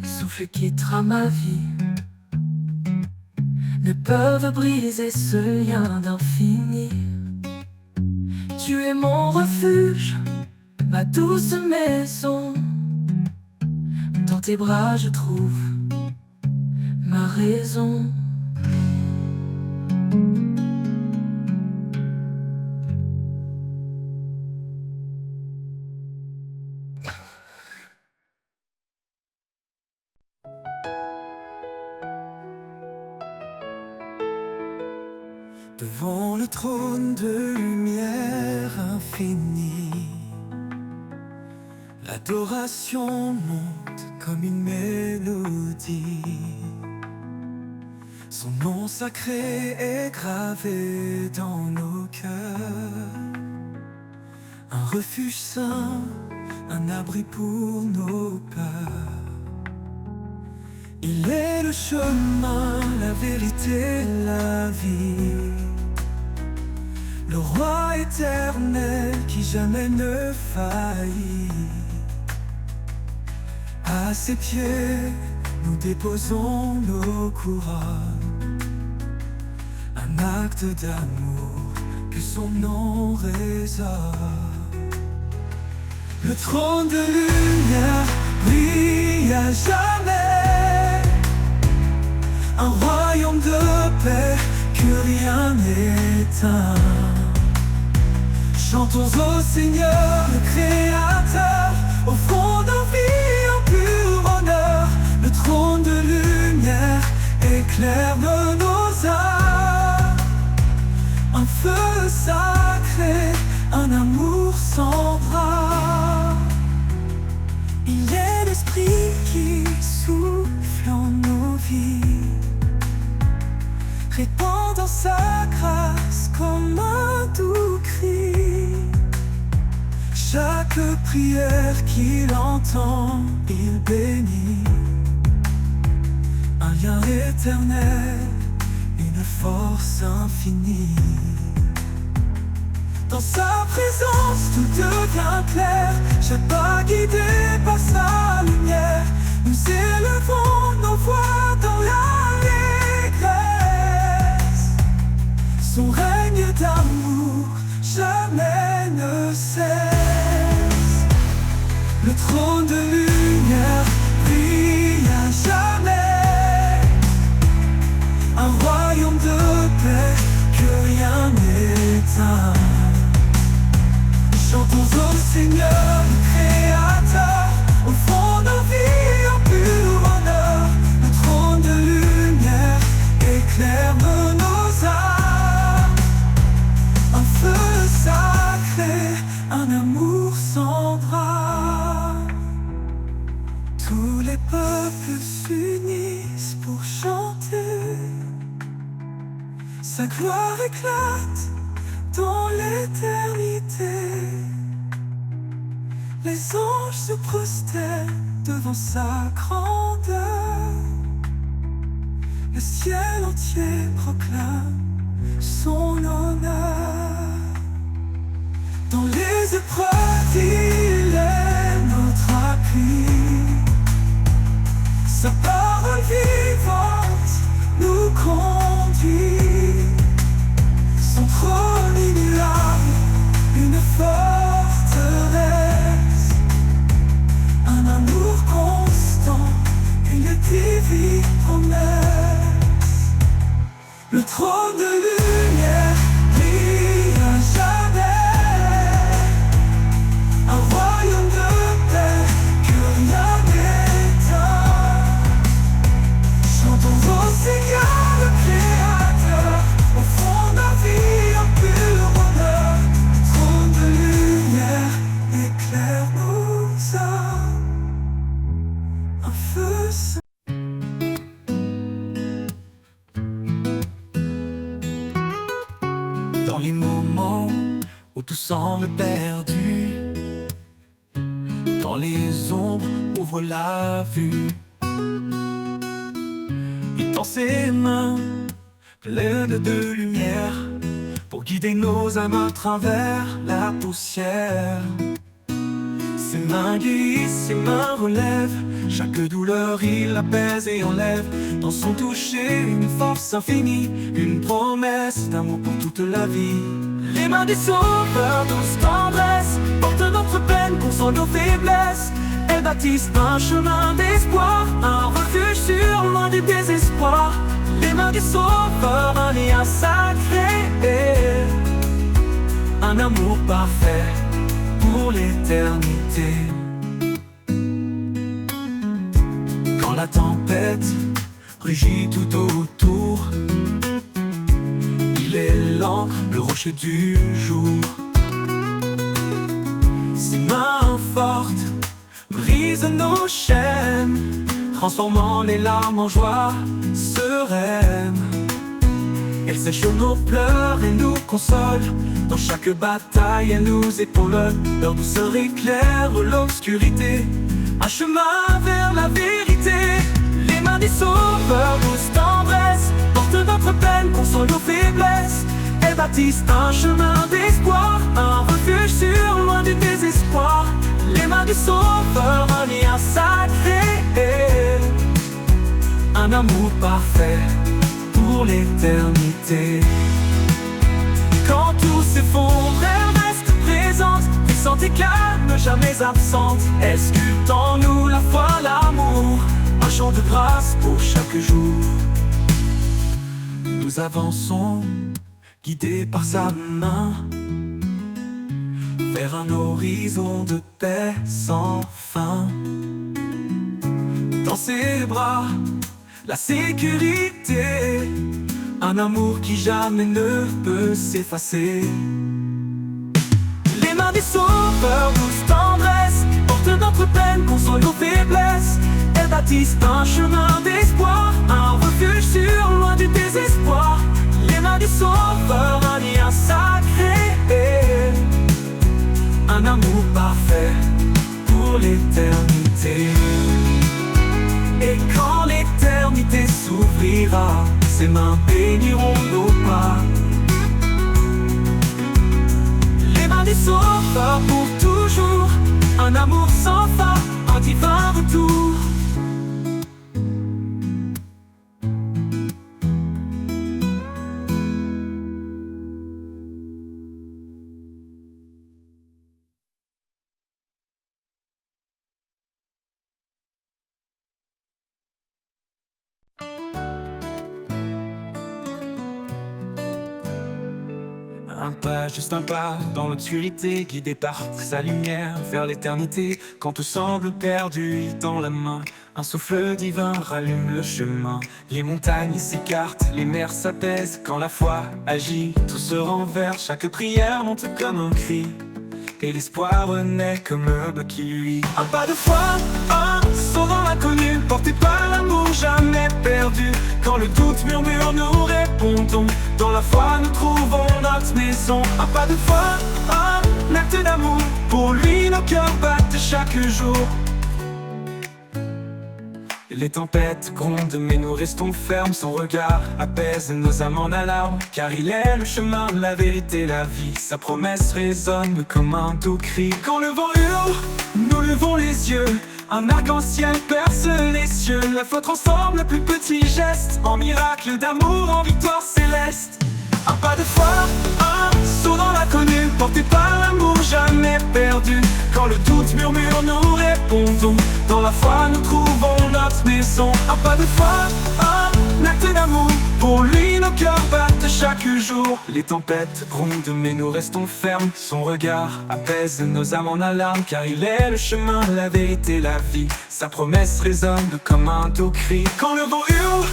Souffle quittera ma vie, ne peuvent briser ce lien d'infini. Tu es mon refuge, ma douce maison. Dans tes bras je trouve ma raison. Devant le trône de lumière infinie, l'adoration monte comme une mélodie. Son nom sacré est gravé dans nos cœurs. Un refuge saint, un abri pour nos peurs. Il est le chemin, la vérité, la vie, le roi éternel qui jamais ne faillit. À ses pieds, nous déposons nos couronnes, un acte d'amour que son nom résonne. Le trône de lumière brille à jamais, un royaume de paix que rien n'éteint. Chantons au Seigneur, le Créateur, au fond de nos vies en pur honneur. Le trône de lumière éclaire nos âmes, un feu sacré, un amour sans bras. Il est l'Esprit qui souffle en nos vies, répandant sa grâce comme un doux cri. Chaque prière qu'il entend, il bénit. Un lien éternel, une force infinie. Dans sa présence, tout devient clair. Chaque pas guidé par sa lumière. Nous élevons nos voix dans l'allégresse. Son règne d'amour jamais ne cesse. Le trône de lumière brille à jamais, un royaume de paix que rien n'éteint. Chantons au Seigneur, le Créateur, au fond de nos vies en pur honneur. Le trône de lumière éclaire nos âmes, un feu sacré, un amour sans bras. Tous les peuples s'unissent pour chanter, sa gloire éclate dans l'éternité. Les anges se prosternent devant sa grandeur. Le ciel entier proclame son honneur. Dans les épreuves, il est notre appui. Sa parole vivante nous conduit. Son trône immuable, une forteresse, un amour constant, une divine promesse. Le trône de lumière brille à jamais, un royaume de paix que rien n'éteint. Chantons au Seigneur, le Créateur, au fond de nos vies en pur honneur. Le trône de lumière éclaire nos âmes, un feu saint. Dans les moments où tout semble perdu, dans les ombres ouvre la vue. Il tend ses mains pleines de lumière pour guider nos âmes à travers la poussière. Ses mains guérissent, ses mains relèvent chaque douleur, il apaise et enlève. Dans son toucher, une force infinie, une promesse d'amour pour toute la vie. Les mains des sauveurs, douce tendresse, portent notre peine, console nos faiblesses. Elles bâtissent un chemin d'espoir, un refuge sûr, loin du désespoir. Les mains des sauveurs, un lien sacré, un amour parfait pour l'éternité. Quand la tempête rugit tout autour, il est l'encre, le rocher du jour. Ses mains fortes brisent nos chaînes, transformant les larmes en joie sereine. Elle sèche nos pleurs et nous console. Dans chaque bataille, elle nous épaule. Leur douceur éclaire l'obscurité, un chemin vers la vérité. Les mains des sauveurs, douce tendresse, portent notre peine, console nos faiblesses. Elles bâtissent un chemin d'espoir, un refuge sûr, loin du désespoir. Les mains du sauveur, un lien sacré, un amour parfait pour l'éternité. Quand tout s'effondre, elle reste présente, puissante et calme, jamais absente. Elle sculpte en nous la foi, l'amour, un chant de grâce pour chaque jour. Nous avançons, guidés par sa main, vers un horizon de paix sans fin. Dans ses bras, la sécurité, un amour qui jamais ne peut s'effacer. Les mains des sauveurs, douce tendresse, portent notre peine, console nos faiblesses. Elles bâtissent un chemin d'espoir, un refuge sûr, loin du désespoir. Les mains du sauveur, un lien sacré, un amour parfait pour l'éternité. Et quand l'éternité s'ouvrira, ses mains béniront nos pas. Les mains du sauveur pour toujours, un amour sans fin, un divin retour. Un pas, juste un pas, dans l'obscurité, guidé par sa lumière vers l'éternité. Quand tout semble perdu, il tend la main, un souffle divin rallume le chemin. Les montagnes s'écartent, les mers s'apaisent. Quand la foi agit, tout se renverse. Chaque prière monte comme un cri, et l'espoir renaît comme l'aube qui luit. Un pas de foi, un saut dans l'inconnu, porté par l'amour jamais perdu. Quand le doute murmure, nous répondons. Dans la foi, nous trouvons notre maison. Un pas de foi, un acte d'amour. Pour lui, nos cœurs battent chaque jour. Les tempêtes grondent, mais nous restons fermes. Son regard apaise nos âmes en alarme. Car il est le chemin, la vérité, la vie. Sa promesse résonne comme un doux cri. Quand le vent hurle, nous levons les yeux. Un arc-en-ciel perce les cieux. La foi transforme le plus petit geste en miracle d'amour, en victoire céleste. Un pas de foi, un saut dans l'inconnu, porté par l'amour jamais perdu. Quand le doute murmure, nous répondons. Dans la foi, nous trouvons notre maison. Un pas de foi, un acte d'amour. Pour lui, nos cœurs battent chaque jour. Les tempêtes grondent, mais nous restons fermes. Son regard apaise nos âmes en alarme. Car il est le chemin, la vérité, la vie. Sa promesse résonne comme un doux cri. Quand le vent hurle,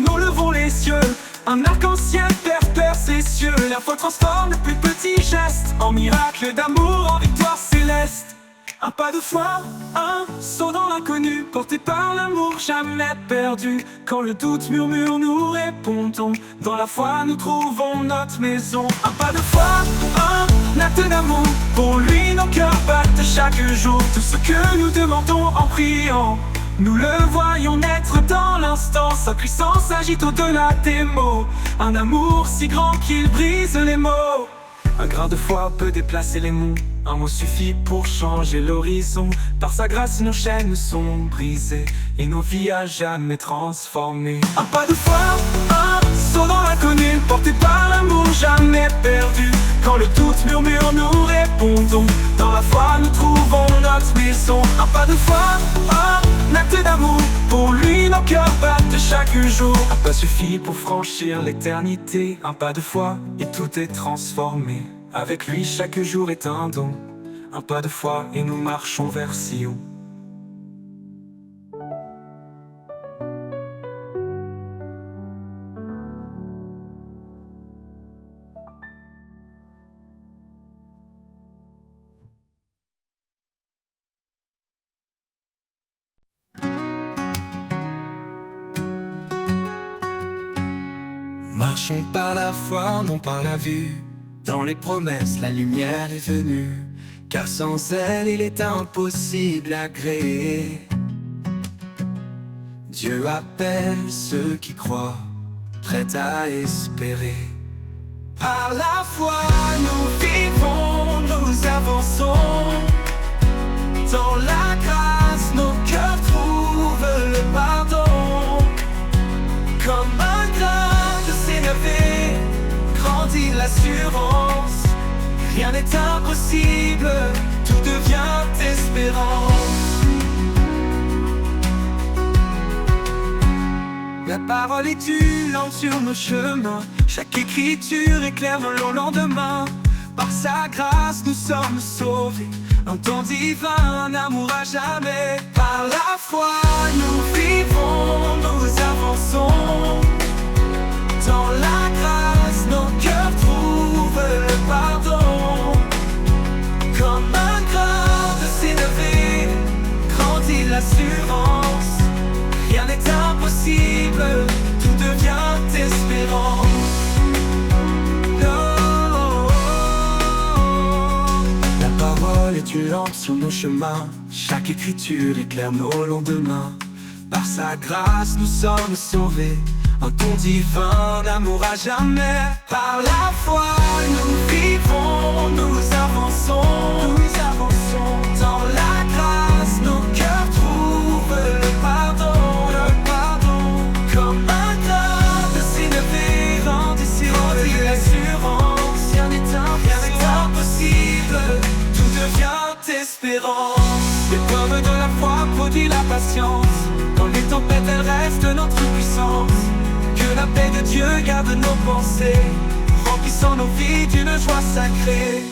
nous levons les cieux. Un arc-en-ciel perce les cieux. La foi transforme le plus petit geste en miracle d'amour, en victoire céleste. Un pas de foi, un saut dans l'inconnu, porté par l'amour jamais perdu. Quand le doute murmure, nous répondons. Dans la foi, nous trouvons notre maison. Un pas de foi, un acte d'amour. Pour lui, nos cœurs battent chaque jour. Tout ce que nous demandons en priant, nous le voyons naître dans l'instant. Sa puissance agite au-delà des mots. Un amour si grand qu'il brise les mots. Un grain de foi peut déplacer les monts. Un mot suffit pour changer l'horizon. Par sa grâce nos chaînes sont brisées et nos vies à jamais transformées. Un pas de foi, un saut dans l'inconnu, porté par l'amour jamais perdu. Quand le doute murmure, nous répondons. Dans la foi, nous trouvons notre maison. Un pas de foi, un acte d'amour. Pour lui, nos cœurs battent chaque jour. Un pas suffit pour franchir l'éternité. Un pas de foi et tout est transformé. Avec lui, chaque jour est un don. Un pas de foi et nous marchons vers Sion. Marchons par la foi, non par la vue. Dans les promesses, la lumière est venue. Car sans elle, il est impossible à créer. Dieu appelle ceux qui croient, prêts à espérer. Par la foi, nous vivons, nous avançons. Dans la grâce, nos cœurs trouvent le pardon. Comme un grain de sénévé, grandit l'assurance. Rien n'est impossible, tout devient espérance. La parole est une lampe sur nos chemins. Chaque écriture éclaire nos lendemains. Par sa grâce nous sommes sauvés. Un temps divin, un amour à jamais. Par la foi nous vivons, nous avançons. Dans la grâce nos cœurs trouvent le pardon. Comme un grain de sénévé, grandit l'assurance. Rien n'est impossible, tout devient espérance. La parole est une lampe sur nos chemins. Chaque écriture éclaire nos lendemains. Par sa grâce nous sommes sauvés. Un ton divin d'amour à jamais. Par la foi nous vivons, nous avançons. Nous avançons dans la grâce, nos cœurs trouvent le pardon. Comme un grain de sénévé, grandit l'assurance. Rien n'est impossible, tout devient espérance. L'épreuve de la foi produit la patience. Dans les tempêtes, elle reste notre puissance. Que la paix de Dieu garde nos pensées, remplissant nos vies d'une joie sacrée.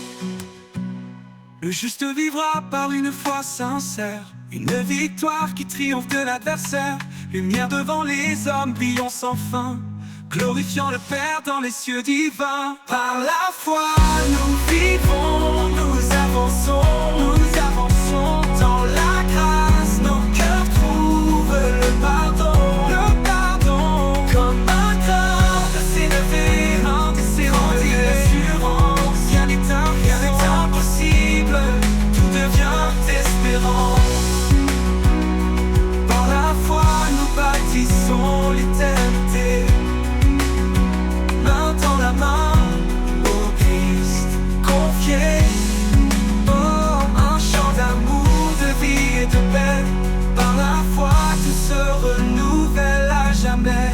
Le juste vivra par une foi sincère, une victoire qui triomphe de l'adversaire. Lumière devant les hommes, brillons sans fin, glorifiant le Père dans les cieux divins. Par la foi nous vivons, nous avançons. Nous avançons dans la grâce, nos cœurs trouvent le pardon. Le pardon, comme un grain de sénévé, grandit l'assurance. Rien n'est impossible, tout devient espérance. Par la foi nous bâtissons l'éternité, main dans la main, au Christ confié. Oh, un chant d'amour, de vie et de paix. Par la foi tout se renouvelle à jamais.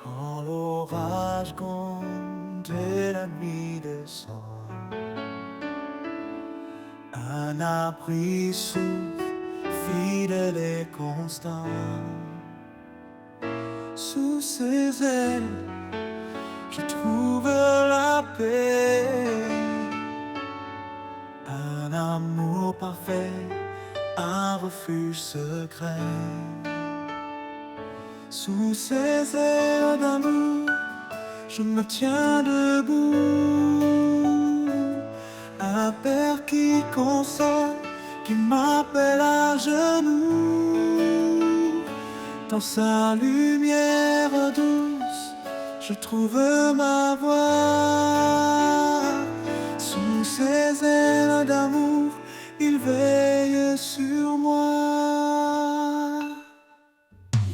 Quand l'orage gronde et la nuit descend, un abri souffle, fidèle et constant. Sous ses ailes, je trouve la paix. Un amour parfait, un refuge secret. Sous ces ailes d'amour, je me tiens debout. Un Père qui console, qui m'appelle à genoux. Dans sa lumière douce, je trouve ma voie. Sous ses ailes d'amour, il veille sur moi.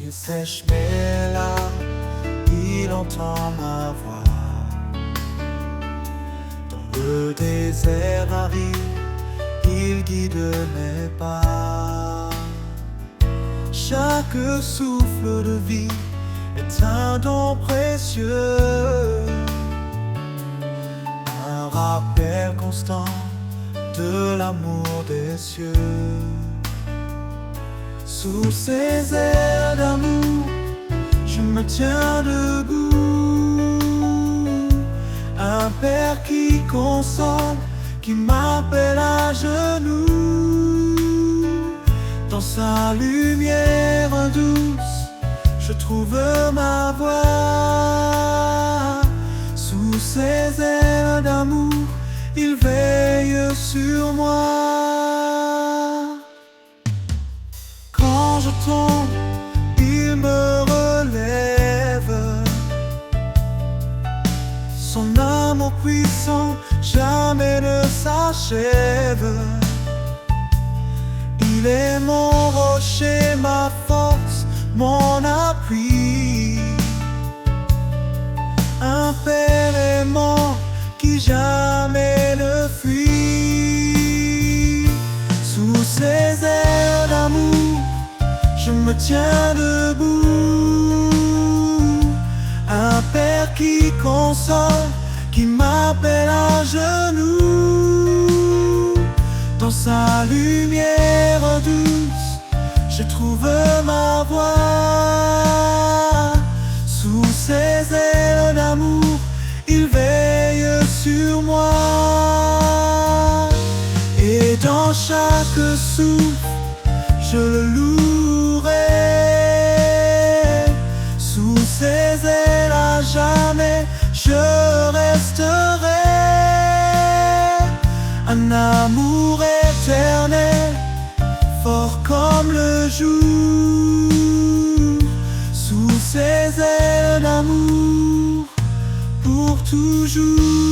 Il sèche mes larmes, il entend ma voix. Dans le désert aride, il guide mes pas. Chaque souffle de vie est un don précieux, un rappel constant de l'amour des cieux. Sous ses ailes d'amour, je me tiens debout. Un Père qui console, qui m'appelle à genoux. Dans sa sa lumière douce, je trouve ma voie. Sous ses ailes d'amour, il veille sur moi. Quand je tombe, il me relève. Son amour puissant jamais ne s'achève. Il est mon rocher, ma force, mon appui. Un père aimant qui jamais ne fuit. Sous ses ailes d'amour, je me tiens debout. Un père qui console, qui m'appelle à genoux. Dans sa lumière douce, je trouve ma voie. Sous ses ailes d'amour, il veille sur moi. Et dans chaque souffle, je le louerai. Sous ses ailes à jamais, je resterai. Un amour éternel, fort comme le jour. Sous ses ailes d'amour, pour toujours.